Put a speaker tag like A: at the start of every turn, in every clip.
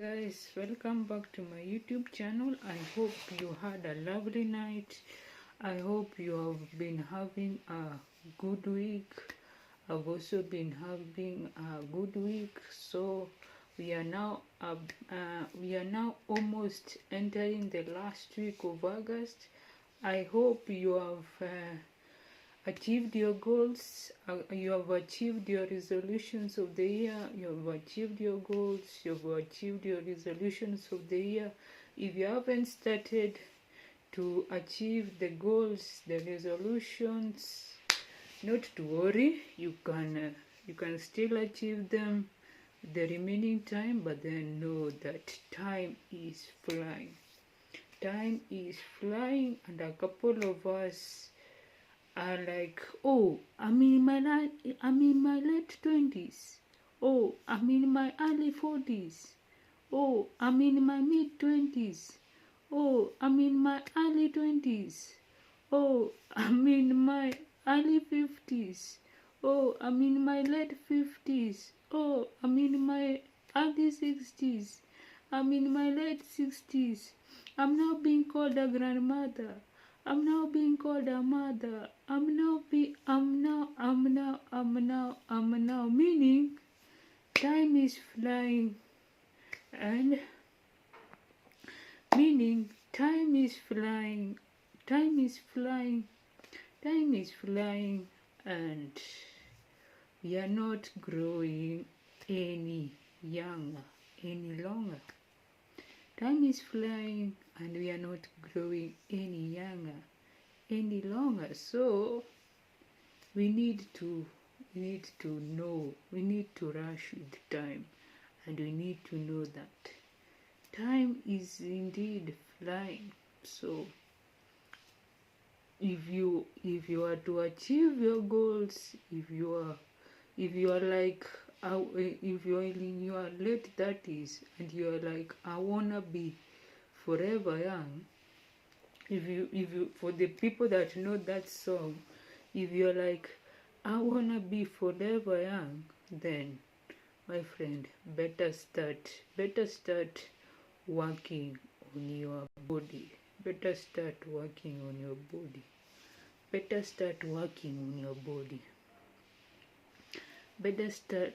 A: Guys, welcome back to my YouTube channel. I hope you had a lovely night. I hope you have been having a good week. I've also been having a good week. So we are now almost entering the last week of August. I hope you have achieved your goals, you have achieved your resolutions of the year, you have achieved your goals, you have achieved your resolutions of the year. If you haven't started to achieve the goals, the resolutions, not to worry, you can still achieve them the remaining time, but then know that time is flying. Time is flying, and a couple of us are like, oh, I'm in my late 20s. Oh, I'm in my early 40s. Oh, I'm in my mid 20s. Oh, I'm in my early 20s. Oh, I'm in my early 50s. Oh, I'm in my late 50s. Oh, I'm in my early 60s. I'm in my late 60s. I'm now being called a grandmother. I'm now being called a mother. I'm now, meaning time is flying, and meaning time is flying, time is flying, time is flying, and we are not growing any younger any longer. Time is flying, and we are not growing any younger any longer. So we need to know, we need to rush with time, and we need to know that time is indeed flying. So if you are to achieve your goals, if you are like if you are in your late 30s and you are like, I wanna be forever young, if you for the people that know that song, if you're like, I wanna be forever young, then my friend, better start working on your body. Better start working on your body. Better start working on your body. Better start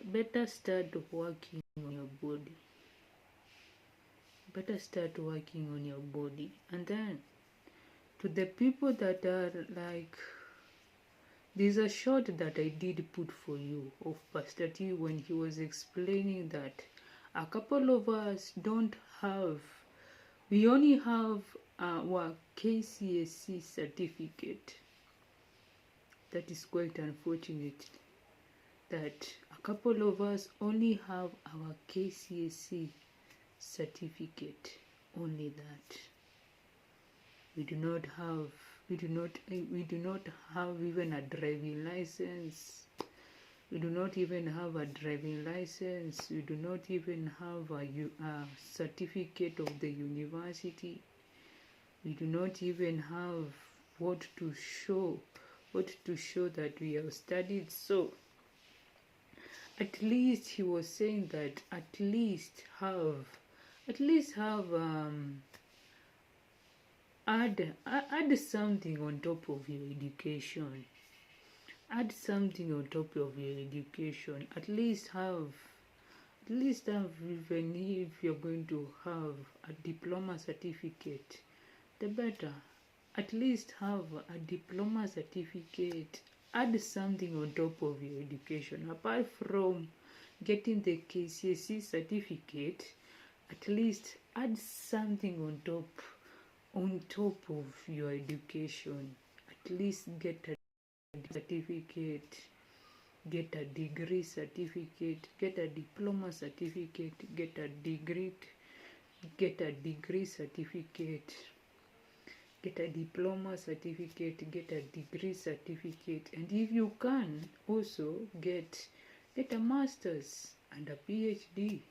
A: working on your body. Better start working on your body. And then to the people that are like, there's a shot that I did put for you of Pastor T when he was explaining that a couple of us we only have our KCSE certificate. That is quite unfortunate that a couple of us only have our KCSE certificate. Only that. We do not have even a driving license. We do not even have a driving license. We do not even have a certificate of the university. We do not even have what to show that we have studied. So at least he was saying that at least have add something on top of your education. Add something on top of your education. At least have, even if you're going to have a diploma certificate, the better. At least have a diploma certificate. Add something on top of your education. Apart from getting the KCSE certificate, at least add something on top of your education. At least get a certificate, get a degree certificate, get a diploma certificate, get a degree certificate, get a diploma certificate, get a degree certificate, and if you can also get a master's and a PhD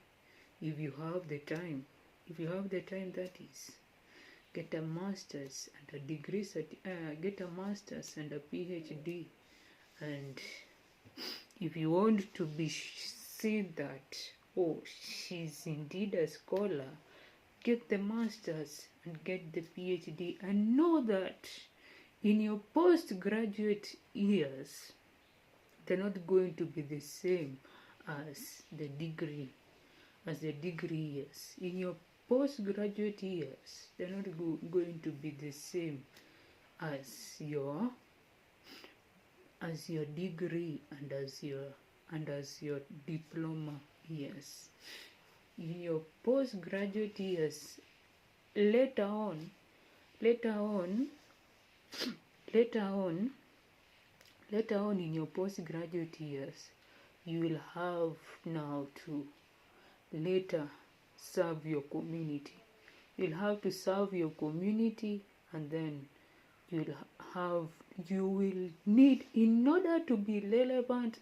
A: if you have the time. That is, get a master's and a degree get a master's and a PhD. And if you want to be seen that oh, she's indeed a scholar, get the master's and get the PhD, and know that in your postgraduate years, they're not going to be the same as the degree years. In your postgraduate years, they're not going to be the same as your degree and as your diploma years. In your postgraduate years, later on in your postgraduate years, you will have now to later serve your community. You'll have to serve your community, and then you will need, in order to be relevant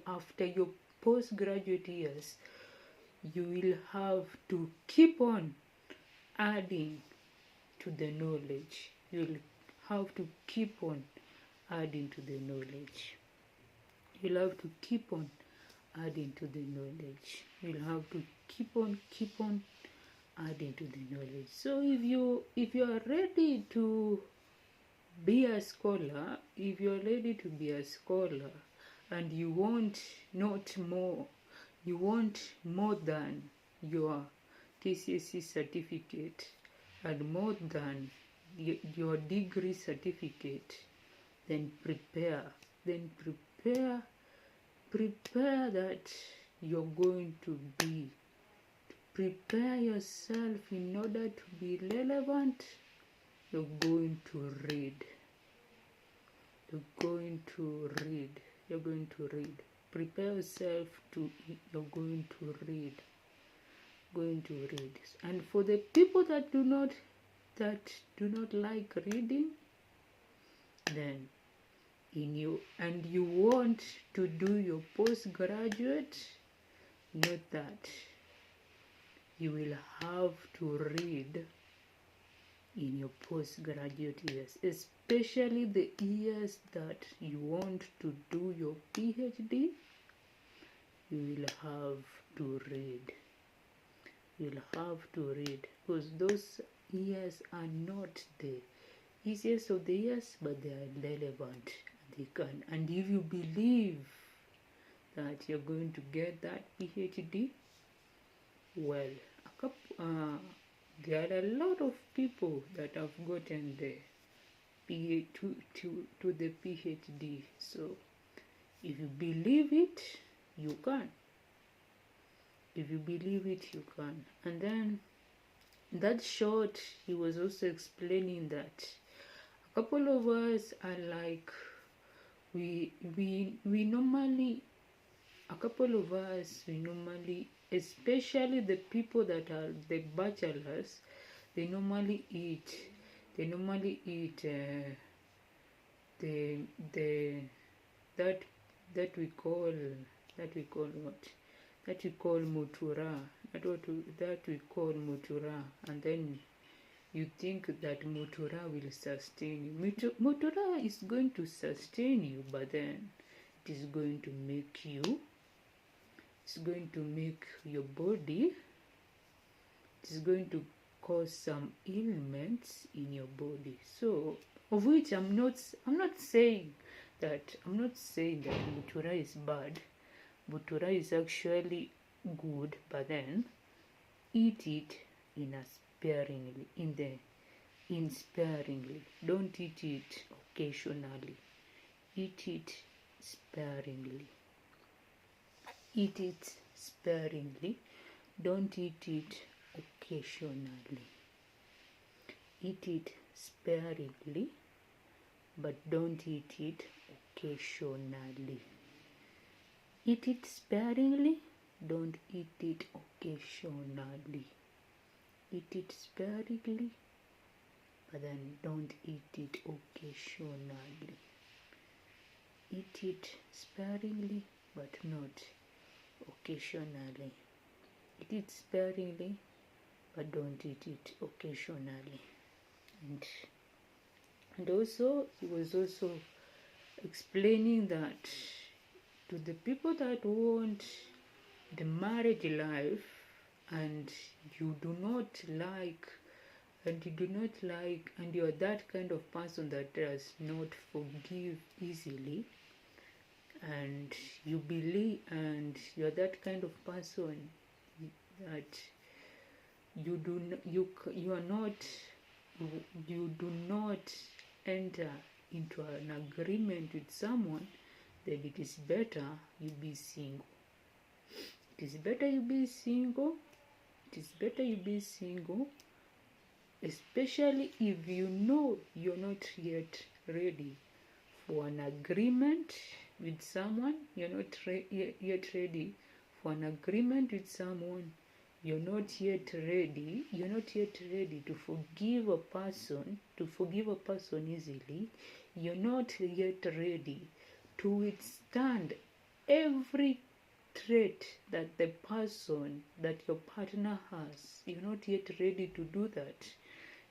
A: after your postgraduate years, you will have to keep on adding to the knowledge. You'll have to keep on adding to the knowledge. You'll have to keep on adding to the knowledge. You'll have to keep on adding to the knowledge. So if you are ready to be a scholar, and you want more than your KCSE certificate and more than your degree certificate, then prepare that you're going to prepare yourself in order to be relevant. You're going to read. Prepare yourself you're going to read. And for the people that do not like reading, then you want to do your postgraduate, note that you will have to read in your postgraduate years, especially the years that you want to do your PhD. You will have to read. Because those years are not the easiest of the years, but they are relevant. And if you believe that you're going to get that PhD, well, there are a lot of people that have gotten the to the PhD. So if you believe it, you can. And then that short, he was also explaining that a couple of us are like, we normally, especially the people that are the bachelors, they normally eat that we call mutura, that we call mutura, and then you think that mutura will sustain you. Mutura is going to sustain you, but then it is going to make your body, it is going to cause some ailments in your body. So, of which I'm not saying that mutura is bad. Mutura is actually good, but then eat it sparingly. Don't eat it occasionally. Eat it sparingly. Don't eat it occasionally. Eat it sparingly, but don't eat it occasionally. Eat it sparingly, don't eat it occasionally. Eat it sparingly, but then don't eat it occasionally. Eat it sparingly, but not occasionally. Eat it sparingly, but don't eat it occasionally. And also, he was also explaining that to the people that want the marriage life, and you do not like, and you're that kind of person that does not forgive easily, and you believe, and you're that kind of person that you do not, you are not, you do not enter into an agreement with someone, then it is better you be single. It is better you be single. It is better you be single, especially if you know you're not yet ready for an agreement with someone. You're not yet ready for an agreement with someone. You're not yet ready. You're not yet ready to forgive a person, easily. You're not yet ready to withstand every trait that the person, that your partner has. You're not yet ready to do that.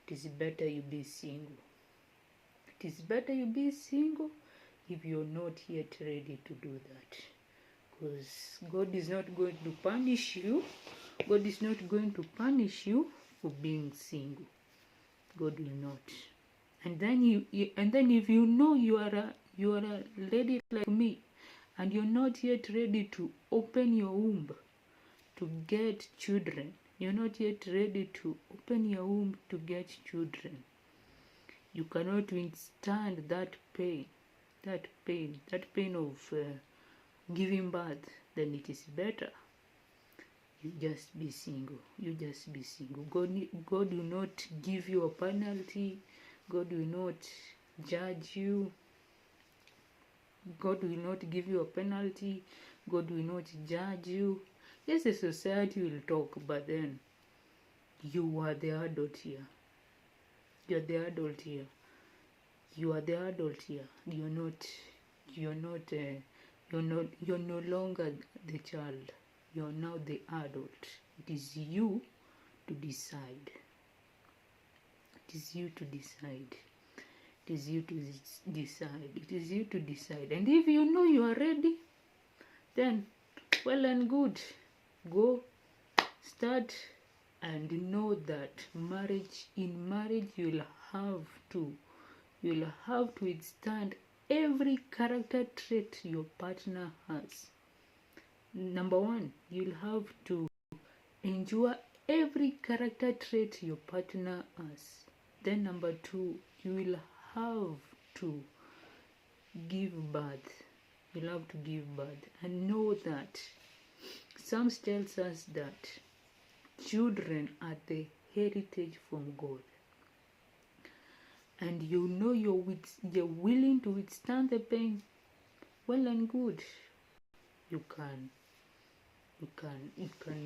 A: It is better you be single. It is better you be single if you're not yet ready to do that. Because God is not going to punish you. God is not going to punish you for being single. God will not. And then if you know you are a lady like me, and you're not yet ready to open your womb to get children, you're not yet ready to open your womb to get children, you cannot withstand that pain of giving birth, then it is better you just be single. You just be single. God will not give you a penalty. God will not judge you. God will not give you a penalty. God will not judge you. Yes, the society will talk, but then you are the adult here. You are the adult here. You are the adult here. You're no longer the child. You're now the adult. It is you to decide. It is you to decide. It is you to decide. It is you to decide. And if you know you are ready, then well and good. Go, start, and know that in marriage you'll have to withstand every character trait your partner has. Number one, you'll have to endure every character trait your partner has. Then number two, you will have to give birth. You'll have to give birth. And know that Psalms tells us that children are the heritage from God. And you know you're willing to withstand the pain, well and good. You can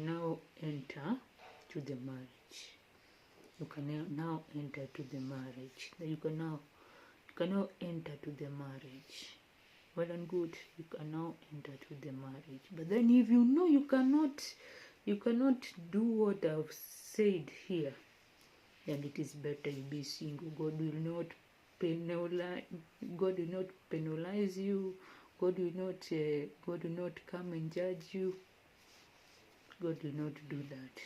A: now enter to the marriage. You can now enter to the marriage. You can now enter to the marriage. Well and good. You can now enter to the marriage. But then if you know you cannot do what I've said here, then it is better you be single. God will not penalize you. God will not come and judge you. God will not do that.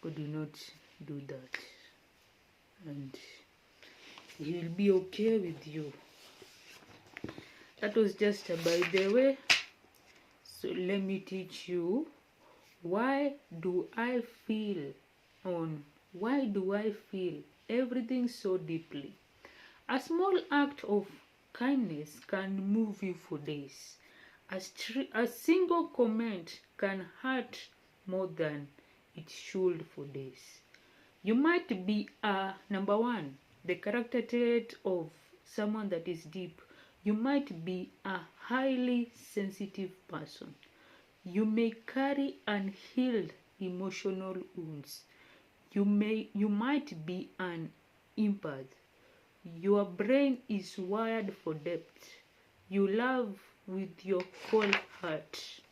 A: God will not do that. And He will be okay with you. That was just a by the way. So let me teach you why do I feel everything so deeply. A small act of kindness can move you for days. A single comment can hurt more than it should for days. You might be number one, the character trait of someone that is deep. You might be a highly sensitive person. You may carry unhealed emotional wounds. You might be an empath. Your brain is wired for depth. You love with your whole heart.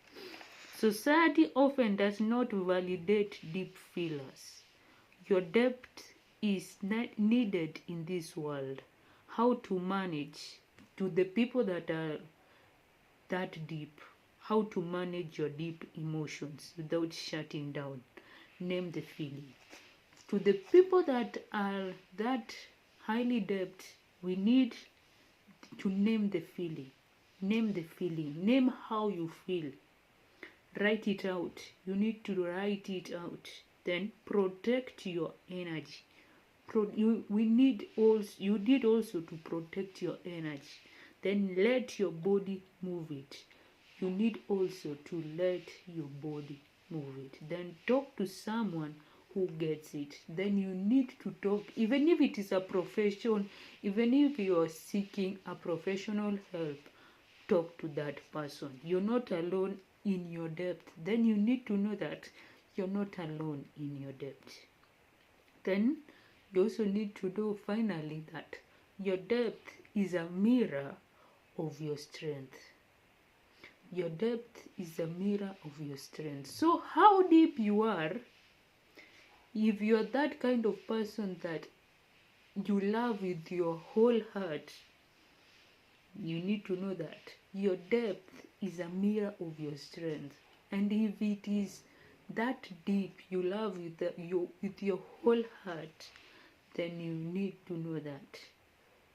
A: Society often does not validate deep feelers. Your depth is needed in this world. How to manage to the people that are that deep. how to manage your deep emotions without shutting down. Name the feeling. To the people that are that highly debt, we need to name the feeling. Name the feeling. Name how you feel. Write it out. You need to write it out. Then protect your energy. You need also to protect your energy. Then let your body move it. You need also to let your body move it. Then talk to someone who gets it. Then you need to talk, even if it is a profession, even if you are seeking a professional help, talk to that person. You're not alone in your debt. Then you need to know that you're not alone in your debt. Then you also need to know finally that your debt is a mirror of your strength. Your debt is a mirror of your strength. So how deep you are, if you're that kind of person that you love with your whole heart, you need to know that your depth is a mirror of your strength. And if it is that deep, you love with your whole heart, then you need to know that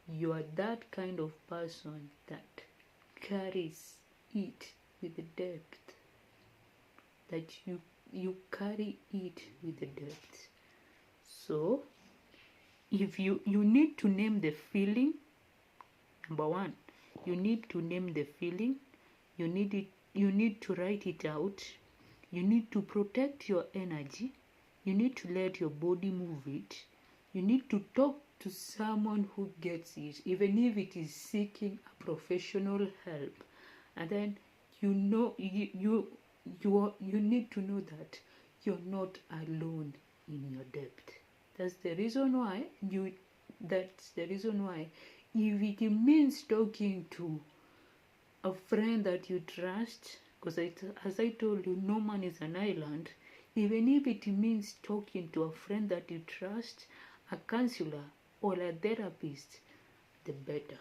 A: you are that kind of person that carries it with the depth, that you carry it with the depth. So if you need to name the feeling. Number one, you need to name the feeling. You need to write it out. You need to protect your energy. You need to let your body move it. You need to talk to someone who gets it, even if it is seeking a professional help. And then you need to know that you're not alone in your debt. That's the reason why if it means talking to a friend that you trust, because as I told you, no man is an island. Even if it means talking to a friend that you trust, a counselor or a therapist, the better.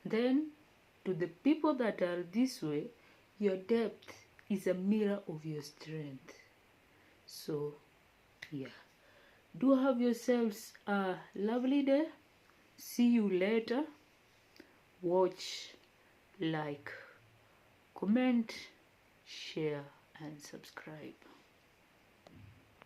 A: Then, to the people that are this way, your depth is a mirror of your strength. So, yeah. Do have yourselves a lovely day. See you later. Watch, like, comment, share, and subscribe.